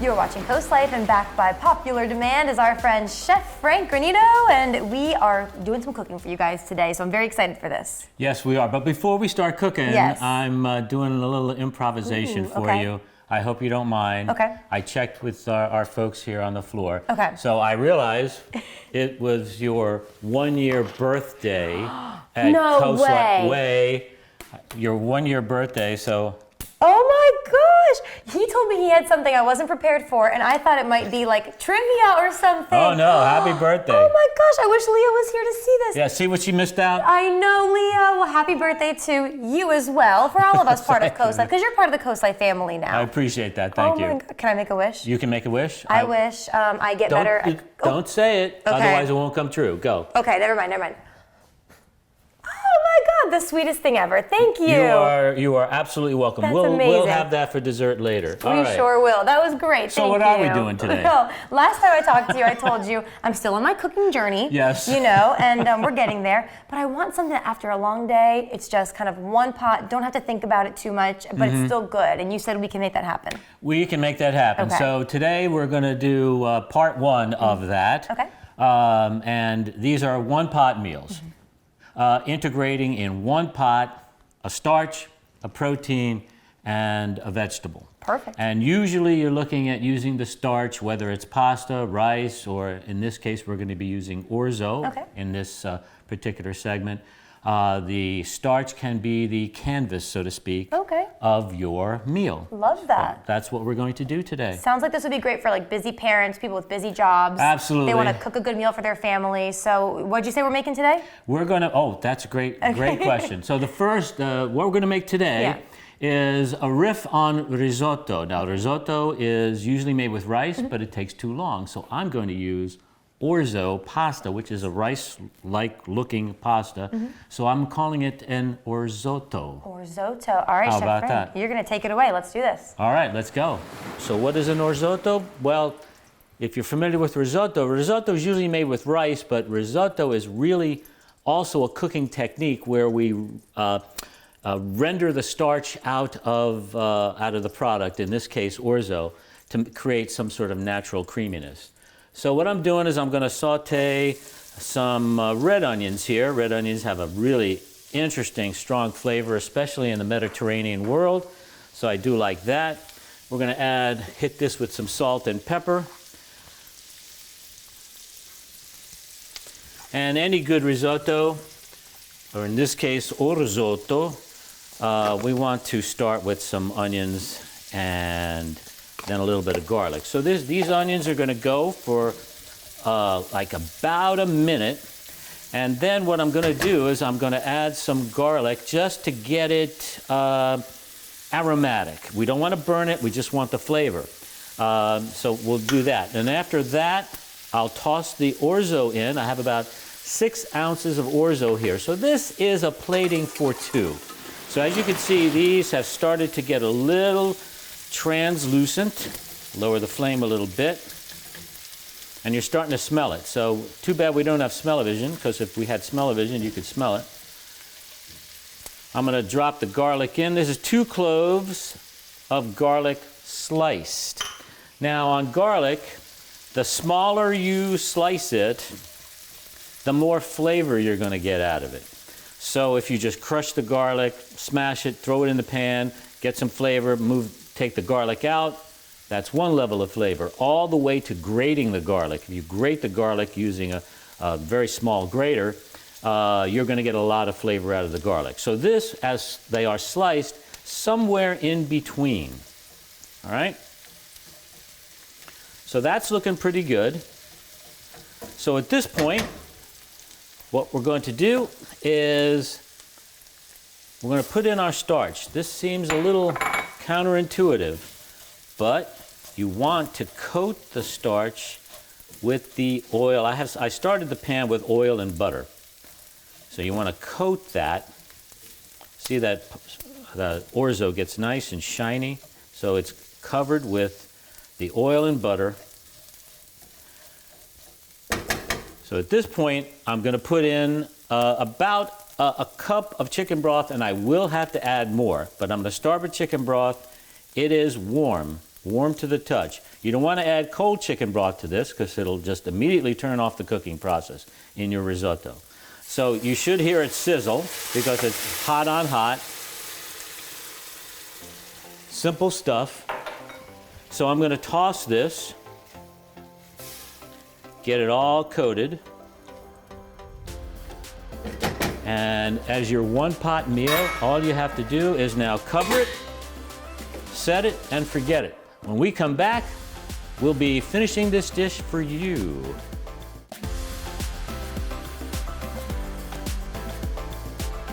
You're watching CoastLife, and back by popular demand is our friend Chef Frank Granito, and we are doing some cooking for you guys today, so I'm very excited for this. Yes, we are. But before we start cooking, Yes. I'm doing a little improvisation for you. I hope you don't mind. Okay. I checked with our folks here on the floor. Okay. So I realized it was your 1-year birthday at No CoastLife. way. Your 1-year birthday, so... Oh my gosh! He told me he had something I wasn't prepared for, and I thought it might be like trivia or something. Oh no, happy birthday. Oh my gosh, I wish Leah was here to see this. Yeah, see what you missed out? I know, Leah. Well, happy birthday to you as well, for all of us part of CoastLife, because you're part of the CoastLife family now. I appreciate that, thank you. My God. Can I make a wish? You can make a wish? I wish I get better. Don't say it, otherwise it won't come true. Go. Okay, never mind. Oh my God, the sweetest thing ever. Thank you. You are absolutely welcome. That's We'll amazing. have that for dessert later. We sure will. That was great. So Thank what you. are we doing today? Well, last time I talked to you, I told you I'm still on my cooking journey. Yes. You know, and we're getting there. But I want something that after a long day, it's just kind of one pot. Don't have to think about it too much, but it's still good. And you said we can make that happen. We can make that happen. Okay. So today we're going to do part one of that. Okay. And these are one-pot meals. Integrating in one pot a starch, a protein, and a vegetable. Perfect. And usually you're looking at using the starch, whether it's pasta, rice, or in this case we're going to be using orzo in this particular segment. The starch can be the canvas, so to speak, of your meal. Love that. So that's what we're going to do today. Sounds like this would be great for like busy parents, people with busy jobs. Absolutely. They want to cook a good meal for their family. So what'd you say we're making today? We're going to, that's a great question. So the first, what we're going to make today is a riff on risotto. Now risotto is usually made with rice, but it takes too long. So I'm going to use orzo pasta, which is a rice-like looking pasta. So I'm calling it an orzotto. Orzotto. All right, How Chef about Frank, that? you're going to take it away. Let's do this. All right, let's go. So what is an orzotto? Well, if you're familiar with risotto, risotto is usually made with rice, but risotto is really also a cooking technique where we render the starch out of the product, in this case orzo, to create some sort of natural creaminess. So what I'm doing is I'm going to saute some red onions here. Red onions have a really interesting, strong flavor, especially in the Mediterranean world. So I do like that. We're going to hit this with some salt and pepper. And any good risotto, or in this case, orzotto, we want to start with some onions and then a little bit of garlic. So these onions are going to go for like about a minute. And then what I'm going to do is I'm going to add some garlic just to get it aromatic. We don't want to burn it, we just want the flavor. So we'll do that. And after that, I'll toss the orzo in. I have about 6 ounces of orzo here. So this is a plating for 2. So as you can see, these have started to get a little translucent. Lower the flame a little bit. And you're starting to smell it. So too bad we don't have smell-o-vision, because if we had smell-o-vision, you could smell it. I'm going to drop the garlic in. This is 2 cloves of garlic sliced. Now on garlic, the smaller you slice it, the more flavor you're going to get out of it. So if you just crush the garlic, smash it, throw it in the pan, get some flavor, take the garlic out, that's one level of flavor, all the way to grating the garlic. If you grate the garlic using a very small grater, you're going to get a lot of flavor out of the garlic. So this, as they are sliced, somewhere in between. All right? So that's looking pretty good. So at this point, what we're going to do is we're going to put in our starch. This seems a little counterintuitive, but you want to coat the starch with the oil. I started the pan with oil and butter. So you want to coat that. See that the orzo gets nice and shiny. So it's covered with the oil and butter. So at this point, I'm going to put in about a cup of chicken broth, and I will have to add more, but I'm going to start with chicken broth. It is warm. warm to the touch. You don't want to add cold chicken broth to this because it'll just immediately turn off the cooking process in your risotto. So you should hear it sizzle because it's hot on hot. Simple stuff. So I'm going to toss this, get it all coated. And as your one-pot meal, all you have to do is now cover it, set it, and forget it. When we come back, we'll be finishing this dish for you.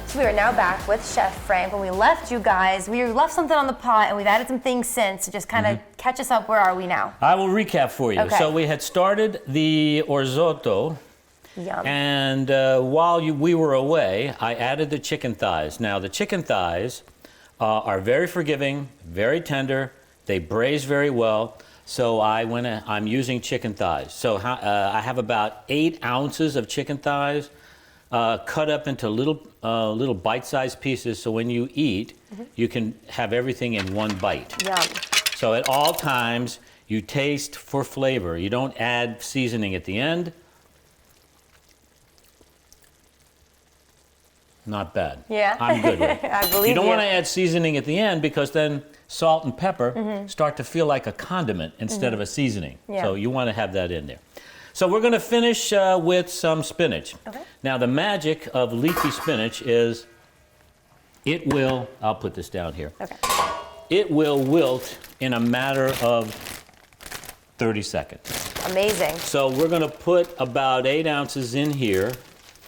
So we are now back with Chef Frank. When we left you guys, we left something on the pot, and we've added some things since to just kind of catch us up. Where are we now? I will recap for you. Okay. So we had started the risotto. Yum. And while we were away, I added the chicken thighs. Now, the chicken thighs are very forgiving, very tender. They braise very well. So I'm using chicken thighs. So I have about 8 ounces of chicken thighs cut up into little bite-sized pieces. So when you eat, you can have everything in one bite. Yum. So at all times, you taste for flavor. You don't add seasoning at the end. Not bad. Yeah. I'm good with it. I believe you don't you. want to add seasoning at the end because then salt and pepper start to feel like a condiment instead of a seasoning. Yeah. So you want to have that in there. So we're going to finish with some spinach. Okay. Now the magic of leafy spinach is it will, I'll put this down here. Okay. It will wilt in a matter of 30 seconds. Amazing. So we're going to put about 8 ounces in here.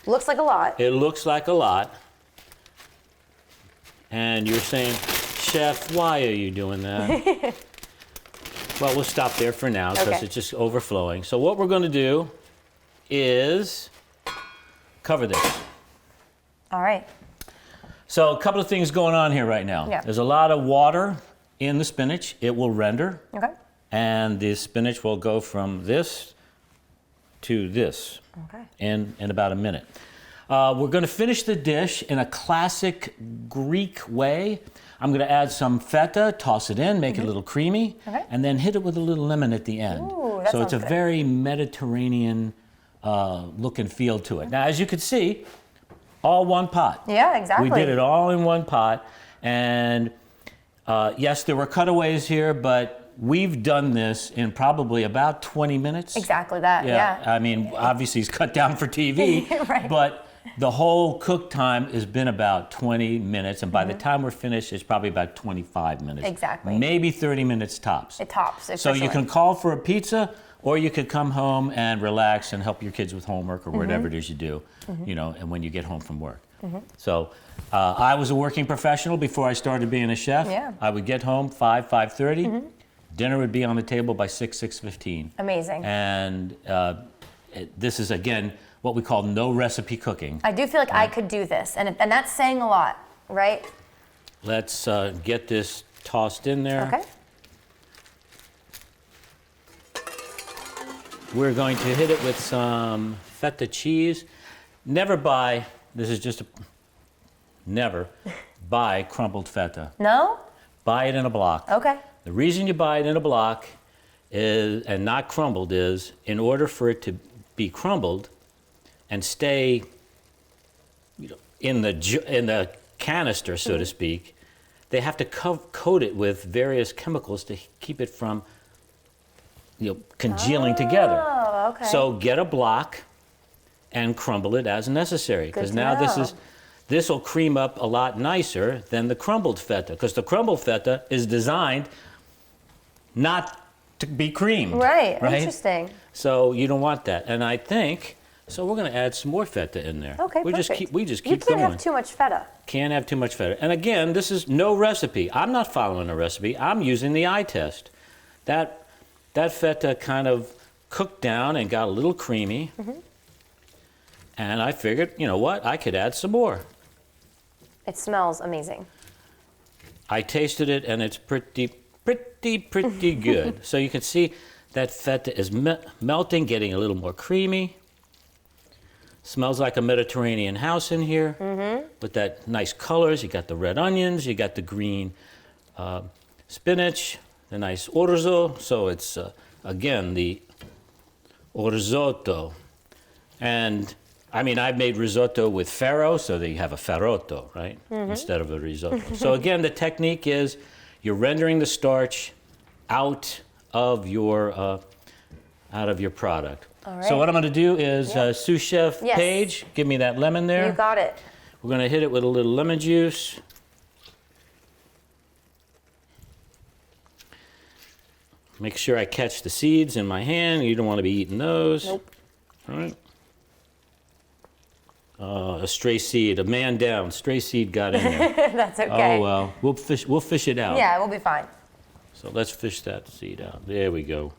Looks like a lot. It looks like a lot. And you're saying, Chef, why are you doing that? Well, we'll stop there for now because Okay. it's just overflowing. So what we're going to do is cover this. All right. So a couple of things going on here right now. Yeah. There's a lot of water in the spinach. It will render. Okay. And the spinach will go from this to this. Okay. In about a minute. We're going to finish the dish in a classic Greek way. I'm going to add some feta, toss it in, make it a little creamy, Okay. and then hit it with a little lemon at the end. Ooh, that so it's a sounds good. very Mediterranean look and feel to it. Now, as you can see, all one pot. Yeah, exactly. We did it all in one pot. And yes, there were cutaways here, but we've done this in probably about 20 minutes. Exactly that. Yeah. I mean, obviously it's cut down for TV, Right. but the whole cook time has been about 20 minutes, and by the time we're finished, it's probably about 25 minutes. Exactly. Maybe 30 minutes tops. It tops. So you can call for a pizza, or you could come home and relax and help your kids with homework or whatever it is you do, you know, and when you get home from work. So I was a working professional before I started being a chef. Yeah. I would get home 5:30. Dinner would be on the table by 6:15. Amazing. And this is, again, what we call no recipe cooking. I do feel like I could do this, and that's saying a lot, right? Let's get this tossed in there. Okay. We're going to hit it with some feta cheese. Never buy, this is just a, never buy crumbled feta. No? Buy it in a block. Okay. The reason you buy it in a block is, and not crumbled, is in order for it to be crumbled and stay, you know, in the canister, so to speak, they have to coat it with various chemicals to keep it from, you know, congealing together. Oh, okay. So get a block and crumble it as necessary, because to now know. this will cream up a lot nicer than the crumbled feta, because the crumbled feta is designed not to be creamed. Right. Interesting. So you don't want that. And I think, so we're going to add some more feta in there. Okay, we perfect. just keep You can't going. have too much feta. Can't have too much feta. And again, this is no recipe. I'm not following a recipe. I'm using the eye test. That feta kind of cooked down and got a little creamy. And I figured, you know what, I could add some more. It smells amazing. I tasted it, and it's pretty good. So you can see that feta is melting, getting a little more creamy. Smells like a Mediterranean house in here with that nice colors. You got the red onions, you got the green spinach, the nice orzo. So it's, again, the orzotto. And I mean, I've made risotto with farro, so they have a farotto, right? Instead of a risotto. So again, the technique is you're rendering the starch out of your product. All right. So what I'm going to do is, sous chef Yes. Paige, give me that lemon there. You got it. We're going to hit it with a little lemon juice. Make sure I catch the seeds in my hand. You don't want to be eating those. Nope. All right. A stray seed, a man down, stray seed got in there. That's okay. Oh well, we'll fish it out. Yeah, we'll be fine. So let's fish that seed out. There we go.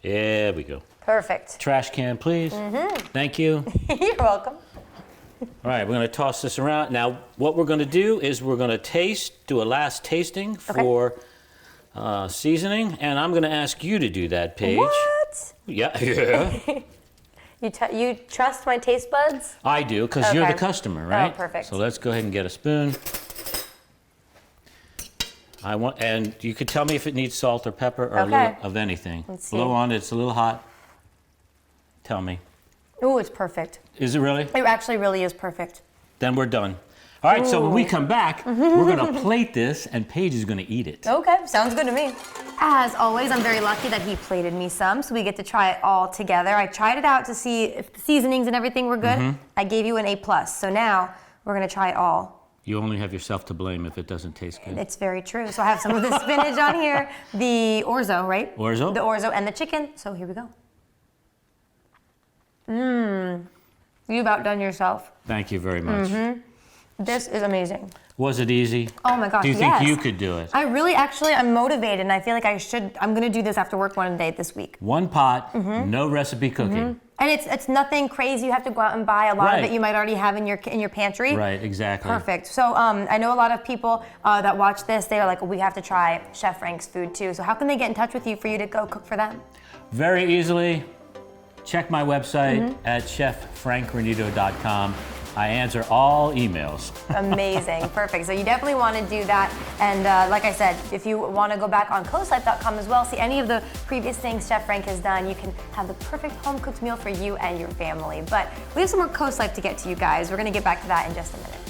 There we go. Perfect. Trash can, please. Thank you. You're welcome. All right, we're going to toss this around. Now, what we're going to do is we're going to do a last tasting for seasoning, and I'm going to ask you to do that, Paige. What? Yeah. You trust my taste buds? I do, because you're the Okay. customer, right? Oh, perfect. So let's go ahead and get a spoon. And you could tell me if it needs salt or pepper or a Okay. little of anything. Let's see. Blow on it, it's a little hot. Tell me. Ooh, it's perfect. Is it really? It actually really is perfect. Then we're done. All right, so when we come back, we're gonna plate this and Paige is gonna eat it. Okay, sounds good to me. As always, I'm very lucky that he plated me some, so we get to try it all together. I tried it out to see if the seasonings and everything were good. I gave you an A+, so now we're gonna try it all. You only have yourself to blame if it doesn't taste good. It's very true. So I have some of the spinach on here, the orzo, right? Orzo? The orzo and the chicken, so here we go. You've outdone yourself. Thank you very much. This is amazing. Was it easy? Oh my gosh, Do you think yes. you could do it? I really, I'm motivated, and I feel like I'm gonna do this after work one day this week. One pot, no recipe cooking. And it's nothing crazy you have to go out and buy. A lot of Right. it you might already have in your pantry. Right, exactly. Perfect. So I know a lot of people that watch this, they're like, we have to try Chef Frank's food too. So how can they get in touch with you for you to go cook for them? Very easily, check my website at cheffrankgranito.com. I answer all emails. Amazing. Perfect. So you definitely want to do that. And like I said, if you want to go back on CoastLife.com as well, see any of the previous things Chef Frank has done, you can have the perfect home-cooked meal for you and your family. But we have some more CoastLife to get to, you guys. We're going to get back to that in just a minute.